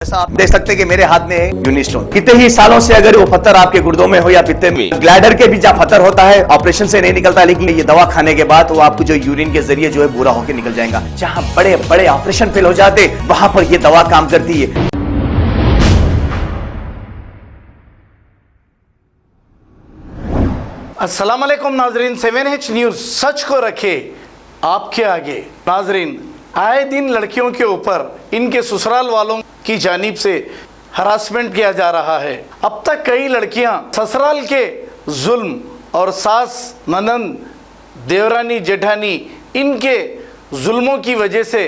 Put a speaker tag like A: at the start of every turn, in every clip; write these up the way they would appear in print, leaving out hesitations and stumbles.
A: जैसा आप देख सकते हैं कि मेरे हाथ में है यूनिस्टोन। कितने ही सालों से अगर वो पत्थर आपके गुर्दों में हो या पित्ते में, ग्लैडर के भी जहाँ पत्थर होता है ऑपरेशन से नहीं निकलता, लेकिन ये दवा खाने के बाद वो आपको जो यूरिन के जरिए जो है पूरा होकर निकल जाएगा। जहाँ बड़े बड़े ऑपरेशन फेल हो जाते वहां पर ये दवा काम करती है।
B: अस्सलाम वालेकुम नाजरीन, 7H न्यूज़ सच को रखे आपके आगे। नाजरीन, आए दिन लड़कियों के ऊपर इनके ससुराल वालों की जानिब से हरासमेंट किया जा रहा है। अब तक कई लड़कियां ससुराल के जुल्म और सास ननंद देवरानी जेठानी इनके जुल्मों की वजह से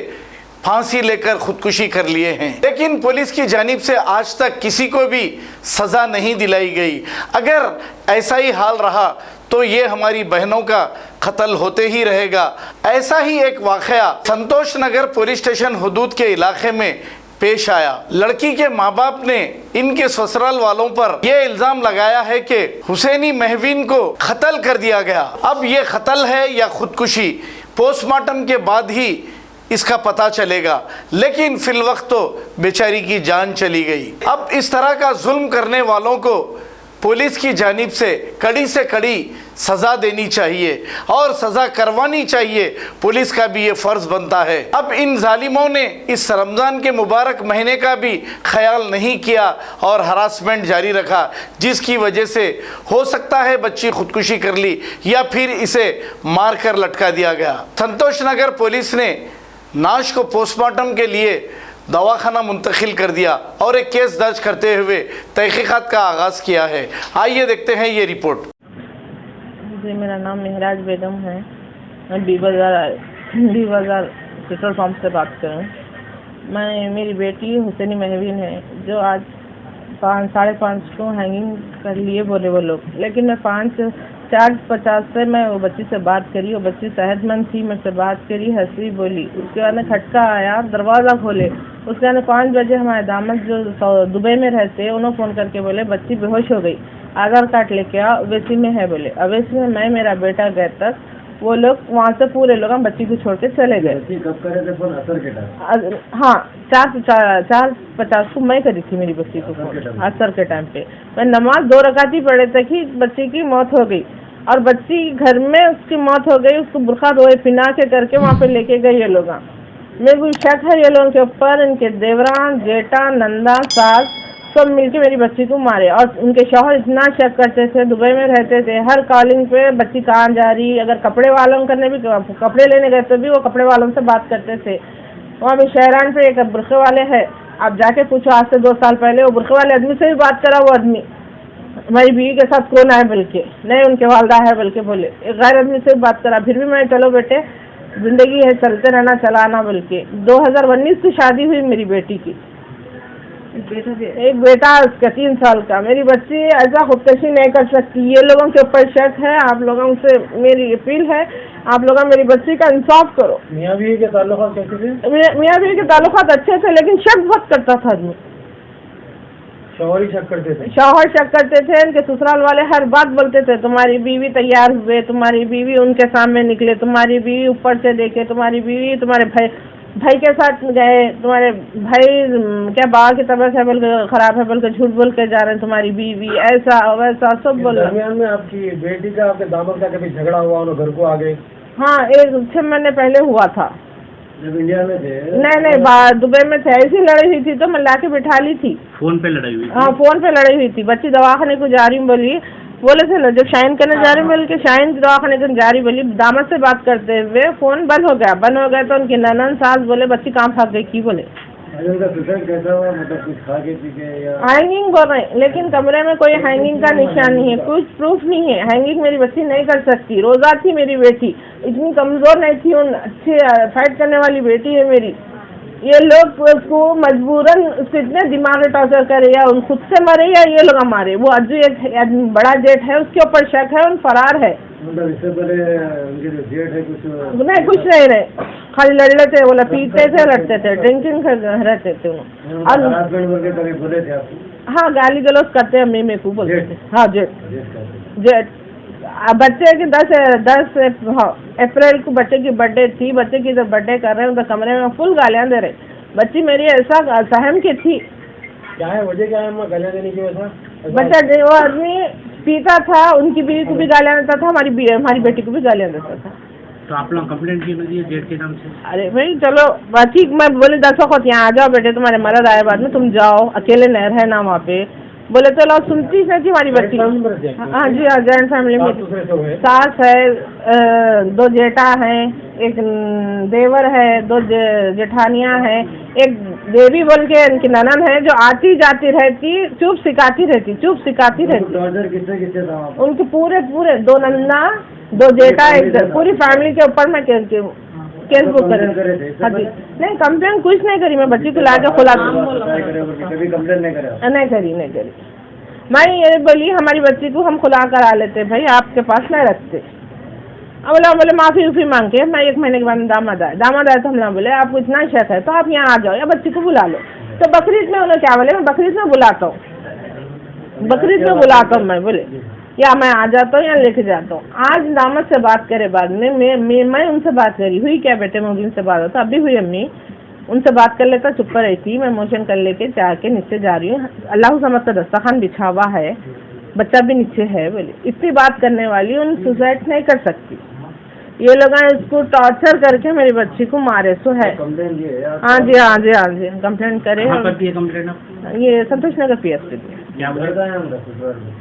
B: फांसी लेकर खुदकुशी कर लिए हैं, लेकिन पुलिस की जानिब से आज तक किसी को भी सज़ा नहीं दिलाई गई। अगर ऐसा ही हाल रहा तो ये हमारी बहनों का कत्ल होते ही रहेगा। ऐसा ही एक वाक़या संतोष नगर पुलिस स्टेशन हुदूद के इलाके में पेश आया। लड़की के माँ बाप ने इनके ससुराल वालों पर यह इल्ज़ाम लगाया है कि हुसैनी महवीन को कत्ल कर दिया गया। अब ये कत्ल है या खुदकुशी, पोस्टमार्टम के बाद ही इसका पता चलेगा, लेकिन फिल वक्त तो बेचारी की जान चली गई। अब इस तरह का जुल्म करने वालों को पुलिस की जानिब से कड़ी सज़ा देनी चाहिए और सज़ा करवानी चाहिए। पुलिस का भी ये फ़र्ज़ बनता है। अब इन जालिमों ने इस रमज़ान के मुबारक महीने का भी ख्याल नहीं किया और हरासमेंट जारी रखा, जिसकी वजह से हो सकता है बच्ची खुदकुशी कर ली या फिर इसे मार कर लटका दिया गया। संतोष नगर पुलिस ने नाश को पोस्टमार्टम के लिए दवाखाना मुंतकिल कर दिया और एक केस दर्ज करते हुए तहकीकात का आगाज़ किया है। आइए देखते हैं ये रिपोर्ट।
C: जी, मेरा नाम मेहराज बेगम है। मैं बी बाज़ार पेट्रोल पंप से बात कर रहा हूँ। मेरी बेटी हुसैनी महवीन है, जो आज 5:30 को हैंगिंग कर लिए बोले वो लोग, लेकिन मैं 4:50 से मैं वो बच्ची से बात करी। वो बच्ची सेहतमंद थी, मेरे से बात करी, हंसी बोली। उसके बाद में खटका आया, दरवाज़ा खोले। उसके बाद 5 बजे हमारे दामाद जो दुबई में रहते हैं उन्होंने फ़ोन करके बोले बच्ची बेहोश हो गई, आधार कार्ड लेके आ, अवेसी में है बोले। अवेसी में मैं मेरा बेटा गए तक वो लोग वहाँ से पूरे लोग हम बच्ची को छोड़ के चले गए।
D: कब करे थे फोन? असर के टाइम?
C: हाँ, 4:50 को मैं करी थी मेरी बच्ची को फोन, असर के टाइम पे। मैं नमाज 2 रकात ही पढ़े तक ही बच्ची की मौत हो गई और बच्ची घर में उसकी मौत हो गई। उसको बुरखा रोए पिना के करके वहाँ पे लेके गए ये लोग। मेरे को शक है ये लोगों के ऊपर, इनके देवरान जेठा नंदा सास सब मिलके मेरी बच्ची को मारे। और उनके शौहर इतना शक करते थे, दुबई में रहते थे, हर कॉलिंग पे बच्ची कहाँ जा रही। अगर कपड़े वालों करने भी कपड़े लेने गए तो भी वो कपड़े वालों से बात करते थे। वहाँ भी शहरान पे एक बुरखे वाले है, आप जाके पूछो, आज से 2 साल पहले वो बुरखे वाले आदमी से भी बात करा। वो आदमी मेरी बीवी के साथ कौन है बल्कि नहीं, उनके वालदा है बल्कि बोले, एक गैर आदमी से बात करा। फिर भी मैं चलो बेटे जिंदगी है, चलते रहना चलाना बल्कि। 2019 की शादी हुई मेरी बेटी की, एक बेटा उसका 3 साल का। मेरी बच्ची ऐसा खुदकशी नहीं कर सकती। ये लोगों के ऊपर शक है। आप लोगों से मेरी अपील है, आप लोग मेरी बच्ची का इंसाफ करो।
D: मियाँ बीवी के ताल्लुकात कैसे थे?
C: मियाँ बीवी के ताल्लुकात अच्छे थे, लेकिन शक बहुत करता था आदमी।
D: शौहर ही शक करते थे?
C: शौहर शक करते थे। उनके ससुराल वाले हर बात बोलते थे, तुम्हारी बीवी तैयार हुए, तुम्हारी बीवी उनके सामने निकले, तुम्हारी बीवी ऊपर से देखे, तुम्हारी बीवी तुम्हारे भाई के साथ गए, तुम्हारे भाई क्या बाबा की तबीयत है बल्कि खराब है बल्कि झूठ बोल के जा रहे हैं, तुम्हारी बीवी ऐसा वैसा सब बोल।
D: दरमियान में आपकी बेटी का आपके दामाद का कभी झगड़ा हुआ, उन्होंने घर को आ गए?
C: हाँ, 6 महीने पहले हुआ था।
D: जब इंडिया में थे?
C: नहीं, दुबई में थे। ऐसी लड़ाई हुई थी तो मैं लाके बिठा ली थी।
D: फोन पे लड़ाई हुई?
C: हाँ, फोन पे लड़ाई हुई थी। बच्ची दवाखाने को जा रही बोली, बोले थे ना जब शाइन करने जा रही बोल के शाइन दवाखाने को जा रही बोली, दामाद से बात करते हुए फोन बंद हो गया। तो उनकी ननन सास बोले बच्ची कहाँ भाग गई की बोले।
D: उनका सुसाइड कैसा हुआ? मतलब कुछ खा के पी के या?
C: हैंगिंग बोल रहे हैं, लेकिन कमरे में कोई हैंगिंग का निशान नहीं है, कुछ प्रूफ नहीं है। हैंगिंग मेरी बच्ची नहीं कर सकती। रोजा थी मेरी बेटी, इतनी कमजोर नहीं थी, अच्छी फाइट करने वाली बेटी है मेरी। ये लोग उसको मजबूरन उसको इतने दिमाग टॉर्चर करे, या उन खुद से मरे या ये लोग मारे। वो अजू एक बड़ा जेठ है, उसके ऊपर शक है, उन फरार है।
D: मतलब इससे पहले उनके जो जेठ है
C: कुछ नहीं रहे, खाली लड़ लेते, बोला पीते थे, लड़ते थे, ड्रिंकिंग रहते थे
D: उन्होंने। बोले थे आपको?
C: हाँ, गाली गलौज करते हैं, मैं को बोलते थे। हाँ, जेठ। बच्चे की 10 अप्रैल को बच्चे की बर्थडे थी। बच्चे की जब बर्थडे कर रहे हैं तो कमरे में फुल गालियाँ दे रहे। बच्ची मेरी ऐसा सहम की थी
D: क्या है वजह, क्या है अम्मा गालियाँ देने की वजह?
C: बच्चा वो आदमी पीता था, उनकी बीवी को भी गालियाँ देता था, हमारी बेटी को भी गालियाँ देता था।
D: तो आप लोग कंप्लेंट की होती है जेठ के नाम से?
C: अरे भाई चलो ठीक, मैं बोले 10 वक्त यहाँ आ जाओ बेटे, तुम्हारे मर्द आए बाद में, तुम जाओ, अकेले नहर है ना वहाँ पे। बोले तो लोग सुनती ही नहीं थी हमारी बच्ची। हाँ जी, हाँ, जॉइंट फैमिली में सास है, 2 जेठा हैं, एक देवर है, 2 जेठानियाँ हैं, एक देवी बोल के इनकी ननन है जो आती जाती रहती, चुप सिखाती रहती।
D: किससे था?
C: उनके पूरे 2 नन्ना, 2 जेठा, एक पूरी फैमिली के ऊपर में केस बुक करे। हाँ जी, नहीं कंप्लेन कुछ नहीं करी, मैं बच्ची को ला के खुला
D: कभी कंप्लेन नहीं करा?
C: नहीं करी। मैं ये बोली हमारी बच्ची को हम खुला करा लेते भाई, आपके पास नहीं रखते। अब बोले माफी उफी मांग के, मैं 1 महीने के बाद दामाद आए तो हम लोग बोले आपको इतना शक है तो आप यहाँ आ जाओ या बच्ची को बुला लो। तो बकरीद में उन्होंने क्या बोले, मैं बकरीद में बुलाता हूँ, मैं बोले, या मैं आ जाता हूँ या लेके जाता हूँ। आज दामाद से बात करे बाद में मैं उनसे बात करी, हुई क्या बेटे, मुझे उनसे बात होता, अभी हुई अम्मी, उनसे बात कर लेता, चुप पर रहती। मैं मोशन कर लेके जाके नीचे जा रही हूँ, अल्लाह समझ का दस्तरखान बिछा हुआ है, बच्चा भी नीचे है। बोले इतनी बात करने वाली उन सुसाइड नहीं कर सकती। ये लोग इसको टॉर्चर करके मेरी बच्ची को मारे सो है। हाँ जी, कंप्लेन करे। ये संतोष नगर PSP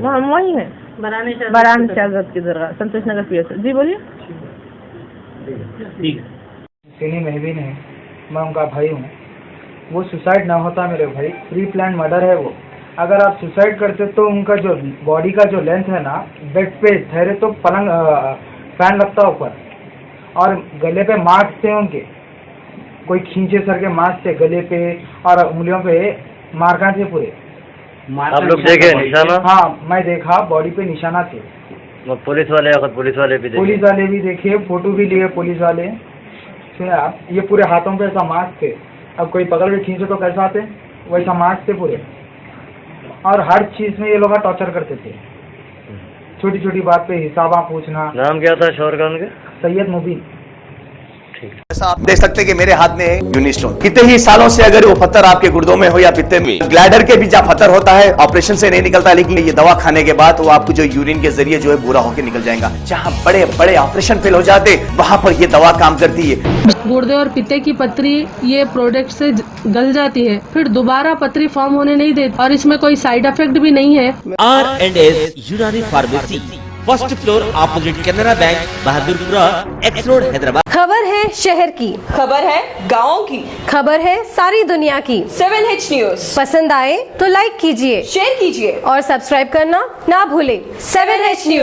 C: वहाँ वही है, बरान शाहजद की दरगाह, संतोष नगर PSP। जी बोलिए।
E: सीनी महबीन है, मैं उनका भाई हूँ। वो सुसाइड ना होता मेरे भाई, प्री प्लान मर्डर है वो। अगर आप सुसाइड करते तो उनका जो बॉडी का जो लेंथ है ना, बेड पे ठहरे तो पलंग फैन लगता ऊपर, और गले पे मार्क्स थे उनके, कोई खींचे सर के मार्क्स थे गले पे और उंगलियों पे मार्का थे पूरे।
F: आप लोग देखे निशाना?
E: हाँ मैं देखा, बॉडी पे निशाना थे।
F: पुलिस वाले भी
E: देखे, फोटो भी लिए पुलिस वाले। सुने आप, ये पूरे हाथों पे ऐसा मार्क्स थे, अब कोई पकड़ के खींचे तो कैसा आते, वैसा मार्क्स थे पूरे। और हर चीज में ये लोग टॉर्चर करते थे, छोटी छोटी बात पे हिसाबा पूछना।
F: नाम क्या था शोर का उनके?
E: सैयद मुबीन।
A: ऐसा आप देख सकते हैं कि मेरे हाथ में यूनिस्टोन, कितने ही सालों से अगर वो पत्थर आपके गुर्दों में हो या पित्ते में, ग्लैडर के भी जहाँ पत्थर होता है, ऑपरेशन से नहीं निकलता, लेकिन ये दवा खाने के बाद वो आपको जो यूरिन के जरिए जो है पूरा होकर निकल जाएगा। जहाँ बड़े बड़े ऑपरेशन फेल हो जाते, वहां पर ये दवा काम करती है।
G: गुर्दे और पित्ते की पथरी ये प्रोडक्ट से गल जाती है, फिर दोबारा पथरी फॉर्म होने नहीं देती, और इसमें कोई साइड इफेक्ट भी नहीं है।
H: R&S यूनानी pharmacy, first floor opposite Canara bank, Bahadurpura X road, Hyderabad.
I: खबर है शहर की,
J: खबर है गाँव की,
I: खबर है सारी दुनिया की।
J: 7H न्यूज
I: पसंद आए तो लाइक कीजिए,
J: शेयर कीजिए
I: और सब्सक्राइब करना ना भूले।
J: 7H news.